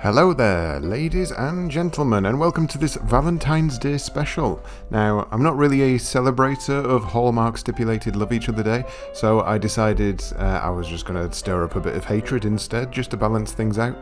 Hello there, ladies and gentlemen, and welcome to this Valentine's Day special. Now, I'm not really a celebrator of Hallmark stipulated Love Each Other Day, so I decided I was just going to stir up a bit of hatred instead, just to balance things out.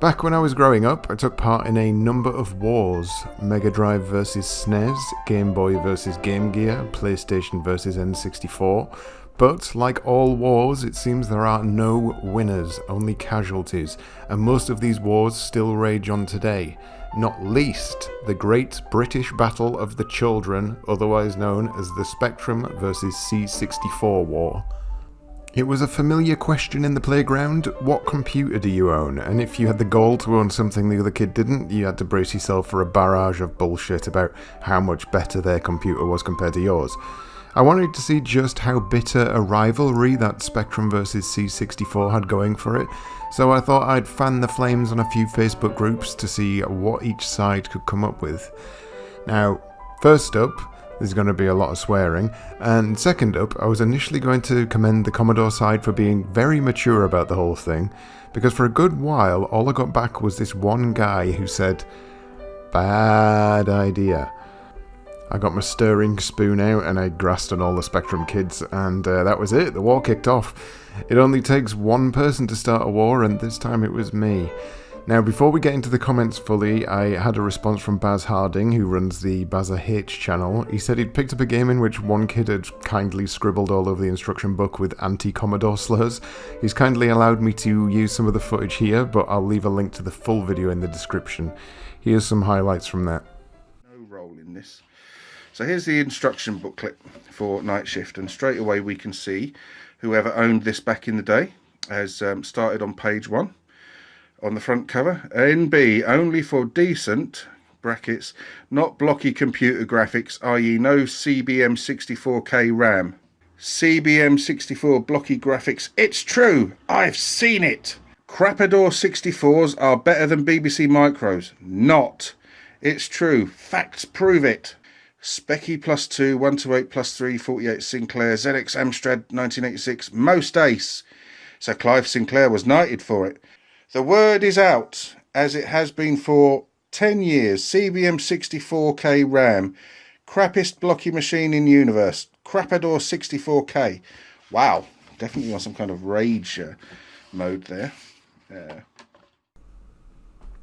Back when I was growing up, I took part in a number of wars: Mega Drive versus SNES, Game Boy versus Game Gear, PlayStation versus N64. But, like all wars, it seems there are no winners, only casualties, and most of these wars still rage on today, not least the Great British Battle of the Children, otherwise known as the Spectrum versus C64 War. It was a familiar question in the playground: what computer do you own? And if you had the gall to own something the other kid didn't, you had to brace yourself for a barrage of bullshit about how much better their computer was compared to yours. I wanted to see just how bitter a rivalry that Spectrum vs C64 had going for it, so I thought I'd fan the flames on a few Facebook groups to see what each side could come up with. Now, first up, there's going to be a lot of swearing, and second up, I was initially going to commend the Commodore side for being very mature about the whole thing, because for a good while all I got back was this one guy who said, "Bad idea." I got my stirring spoon out and I grassed on all the Spectrum kids, and that was it. The war kicked off. It only takes one person to start a war, and this time it was me. Now, before we get into the comments fully, I had a response from Baz Harding, who runs the Bazza H channel. He said he'd picked up a game in which one kid had kindly scribbled all over the instruction book with anti-Commodore slurs. He's kindly allowed me to use some of the footage here, but I'll leave a link to the full video in the description. Here's some highlights from that. No role in this. So here's the instruction booklet for Night Shift, and straight away we can see whoever owned this back in the day has started on page 1 on the front cover. NB, only for decent, brackets, not blocky computer graphics, i.e. no CBM 64K RAM. CBM 64 blocky graphics, it's true, I've seen it. Commodore 64s are better than BBC Micros. Not. It's true, facts prove it. Specky +2, 128 +3, 48 Sinclair, ZX Amstrad 1986, most ace. So Clive Sinclair was knighted for it. The word is out, as it has been for 10 years. CBM 64K RAM, crappiest blocky machine in universe. Commodore 64K. Wow, definitely on some kind of rage mode there.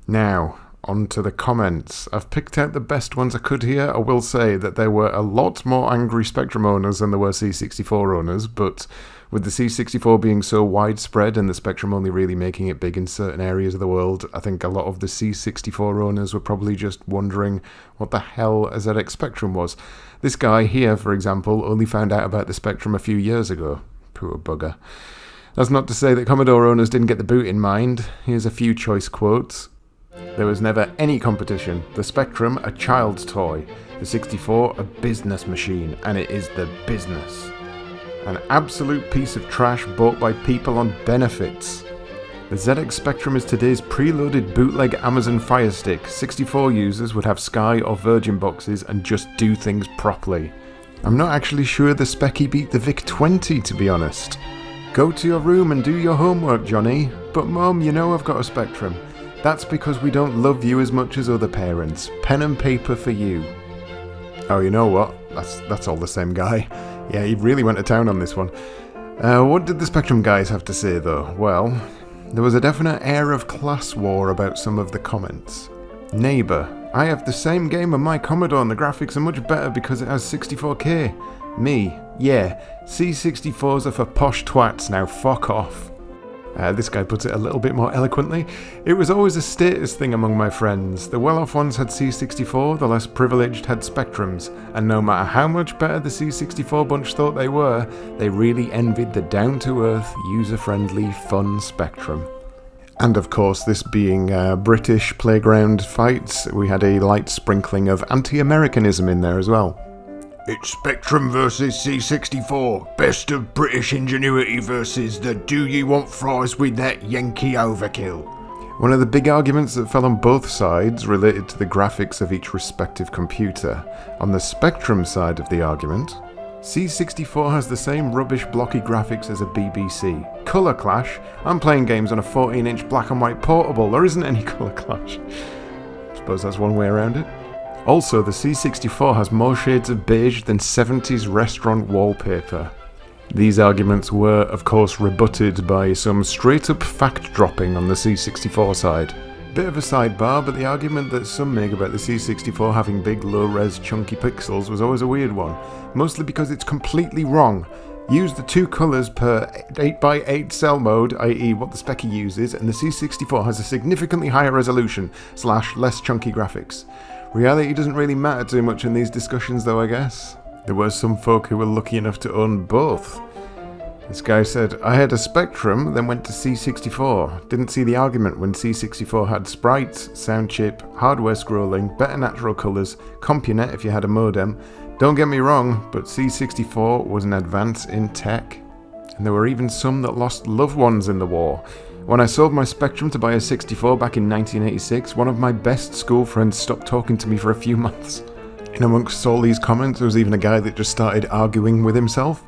Now, on to the comments. I've picked out the best ones I could here. I will say that there were a lot more angry Spectrum owners than there were C64 owners, but with the C64 being so widespread and the Spectrum only really making it big in certain areas of the world, I think a lot of the C64 owners were probably just wondering what the hell a ZX Spectrum was. This guy here, for example, only found out about the Spectrum a few years ago. Poor bugger. That's not to say that Commodore owners didn't get the boot in mind. Here's a few choice quotes. There was never any competition. The Spectrum, a child's toy. The 64, a business machine, and it is the business. An absolute piece of trash bought by people on benefits. The ZX Spectrum is today's preloaded bootleg Amazon Fire Stick. 64 users would have Sky or Virgin boxes and just do things properly. I'm not actually sure the Specky beat the VIC-20, to be honest. Go to your room and do your homework, Johnny. But Mum, you know I've got a Spectrum. That's because we don't love you as much as other parents. Pen and paper for you. Oh, you know what? That's all the same guy. Yeah, he really went to town on this one. What did the Spectrum guys have to say, though? Well, there was a definite air of class war about some of the comments. Neighbour, I have the same game on my Commodore and the graphics are much better because it has 64K. Me, yeah, C64s are for posh twats, now fuck off. This guy puts it a little bit more eloquently. It was always a status thing among my friends. The well-off ones had C64, the less privileged had Spectrums, and no matter how much better the C64 bunch thought they were, they really envied the down-to-earth, user-friendly, fun Spectrum. And of course, this being British playground fights, we had a light sprinkling of anti-Americanism in there as well. It's Spectrum versus C64. Best of British ingenuity versus the do you want fries with that Yankee overkill. One of the big arguments that fell on both sides related to the graphics of each respective computer. On the Spectrum side of the argument, C64 has the same rubbish blocky graphics as a BBC. Colour clash? I'm playing games on a 14-inch black and white portable, there isn't any colour clash. Suppose that's one way around it. Also, the C64 has more shades of beige than 70s restaurant wallpaper. These arguments were, of course, rebutted by some straight-up fact-dropping on the C64 side. Bit of a sidebar, but the argument that some make about the C64 having big, low-res, chunky pixels was always a weird one, mostly because it's completely wrong. Use the 2 colours per 8x8 cell mode, i.e. what the Speccy uses, and the C64 has a significantly higher resolution / less chunky graphics. Reality doesn't really matter too much in these discussions though, I guess. There were some folk who were lucky enough to own both. This guy said, I had a Spectrum, then went to C64. Didn't see the argument when C64 had sprites, sound chip, hardware scrolling, better natural colours, CompuNet if you had a modem. Don't get me wrong, but C64 was an advance in tech. And there were even some that lost loved ones in the war. When I sold my Spectrum to buy a 64 back in 1986, one of my best school friends stopped talking to me for a few months. In amongst all these comments, there was even a guy that just started arguing with himself.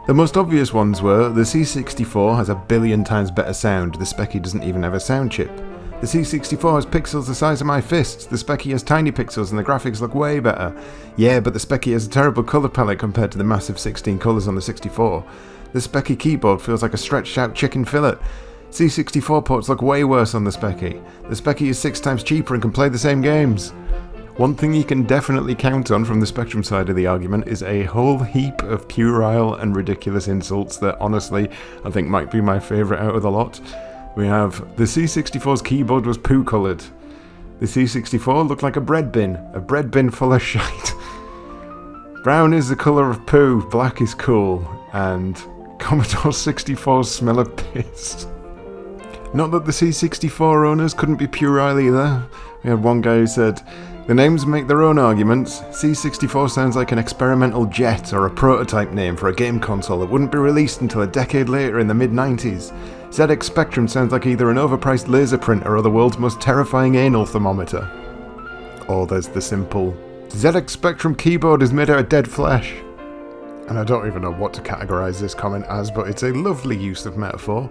The most obvious ones were, the C64 has a billion times better sound, the Speccy doesn't even have a sound chip. The C64 has pixels the size of my fists, the Speccy has tiny pixels and the graphics look way better. Yeah, but the Speccy has a terrible colour palette compared to the massive 16 colours on the 64. The Speccy keyboard feels like a stretched out chicken fillet. C64 ports look way worse on the Speccy. The Speccy is 6 times cheaper and can play the same games. One thing you can definitely count on from the Spectrum side of the argument is a whole heap of puerile and ridiculous insults that honestly I think might be my favourite out of the lot. We have, the C64's keyboard was poo coloured. The C64 looked like a bread bin full of shite. Brown is the colour of poo, black is cool, and Commodore 64's smell of piss. Not that the C64 owners couldn't be puerile either. We had one guy who said, the names make their own arguments. C64 sounds like an experimental jet or a prototype name for a game console that wouldn't be released until a decade later in the mid-90s. ZX Spectrum sounds like either an overpriced laser printer or the world's most terrifying anal thermometer. Or there's the simple, ZX Spectrum keyboard is made out of dead flesh. And I don't even know what to categorise this comment as, but it's a lovely use of metaphor.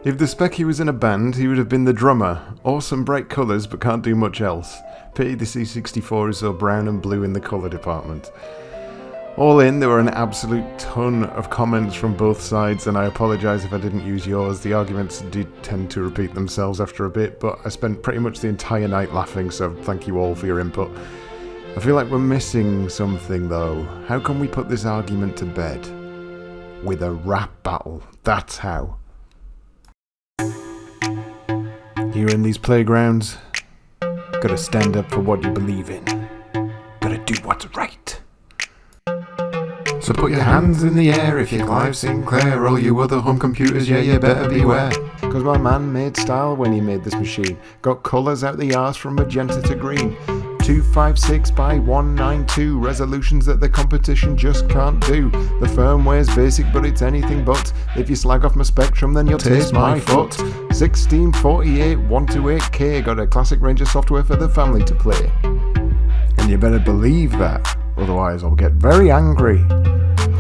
If the Speccy was in a band, he would have been the drummer. Awesome bright colours, but can't do much else. Pity the C64 is so brown and blue in the colour department. All in, there were an absolute ton of comments from both sides, and I apologise if I didn't use yours. The arguments did tend to repeat themselves after a bit, but I spent pretty much the entire night laughing, so thank you all for your input. I feel like we're missing something though. How can we put this argument to bed? With a rap battle. That's how. Here in these playgrounds, gotta stand up for what you believe in. Gotta do what's right. So put your hands in the air if you're Clive Sinclair. All you other home computers, yeah, you better beware. Cause my man made style when he made this machine. Got colours out the arse from magenta to green. 256 by 192 resolutions that the competition just can't do. The firmware's basic but it's anything but. If you slag off my Spectrum then you'll taste my foot. 1648 128K got a classic range of software for the family to play. And you better believe that, otherwise I'll get very angry.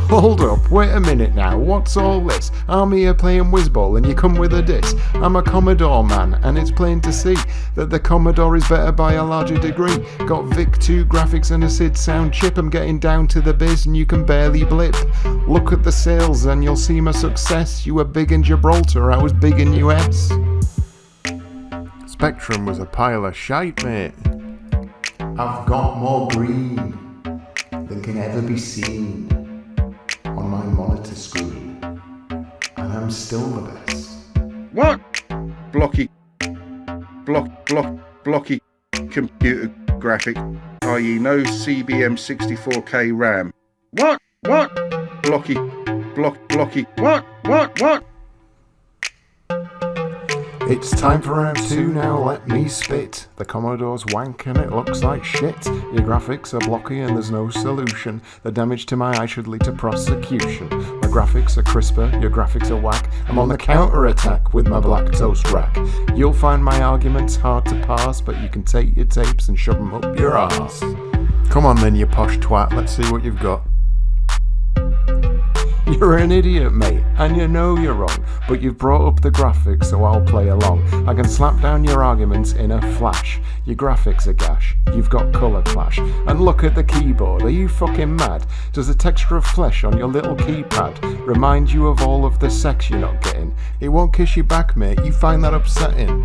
Hold up, wait a minute now, what's all this? I'm here playing Whizball and you come with a diss. I'm a Commodore man and it's plain to see that the Commodore is better by a larger degree. Got VIC-2 graphics and a SID sound chip, I'm getting down to the biz and you can barely blip. Look at the sales and you'll see my success. You were big in Gibraltar, I was big in US. Spectrum was a pile of shite, mate. I've got more green than can ever be seen on my monitor screen, and I'm still the best. What? Blocky computer graphic, i.e. no CBM 64K RAM. What? Blocky, what? It's time for round 2 now, let me spit. The Commodore's wank and it looks like shit. Your graphics are blocky and there's no solution. The damage to my eye should lead to prosecution. My graphics are crisper, your graphics are whack. I'm on the counter-attack with my black toast rack. You'll find my arguments hard to pass, but you can take your tapes and shove them up your arse. Come on then, you posh twat, let's see what you've got. You're an idiot, mate, and you know you're wrong, but you've brought up the graphics, so I'll play along. I can slap down your arguments in a flash. Your graphics are gash, you've got colour clash. And look at the keyboard, are you fucking mad? Does the texture of flesh on your little keypad remind you of all of the sex you're not getting? It won't kiss you back, mate, you find that upsetting.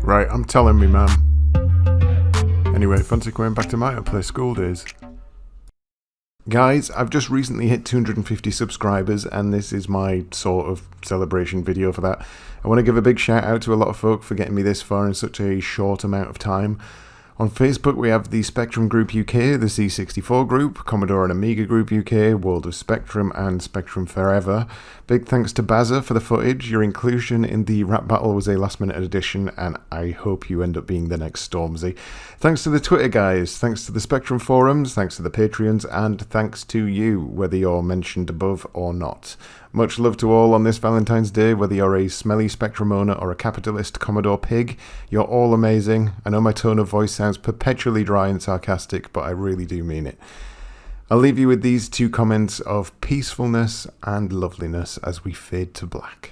Right, I'm telling me, man. Anyway, fancy going back to my play school days. Guys, I've just recently hit 250 subscribers, and this is my sort of celebration video for that. I want to give a big shout out to a lot of folk for getting me this far in such a short amount of time. On Facebook, we have the Spectrum Group UK, the C64 Group, Commodore and Amiga Group UK, World of Spectrum, and Spectrum Forever. Big thanks to Bazza for the footage. Your inclusion in the rap battle was a last-minute addition, and I hope you end up being the next Stormzy. Thanks to the Twitter guys, thanks to the Spectrum forums, thanks to the Patreons, and thanks to you, whether you're mentioned above or not. Much love to all on this Valentine's Day, whether you're a smelly Spectrum owner or a capitalist Commodore pig. You're all amazing. I know my tone of voice sounds perpetually dry and sarcastic, but I really do mean it. I'll leave you with these two comments of peacefulness and loveliness as we fade to black.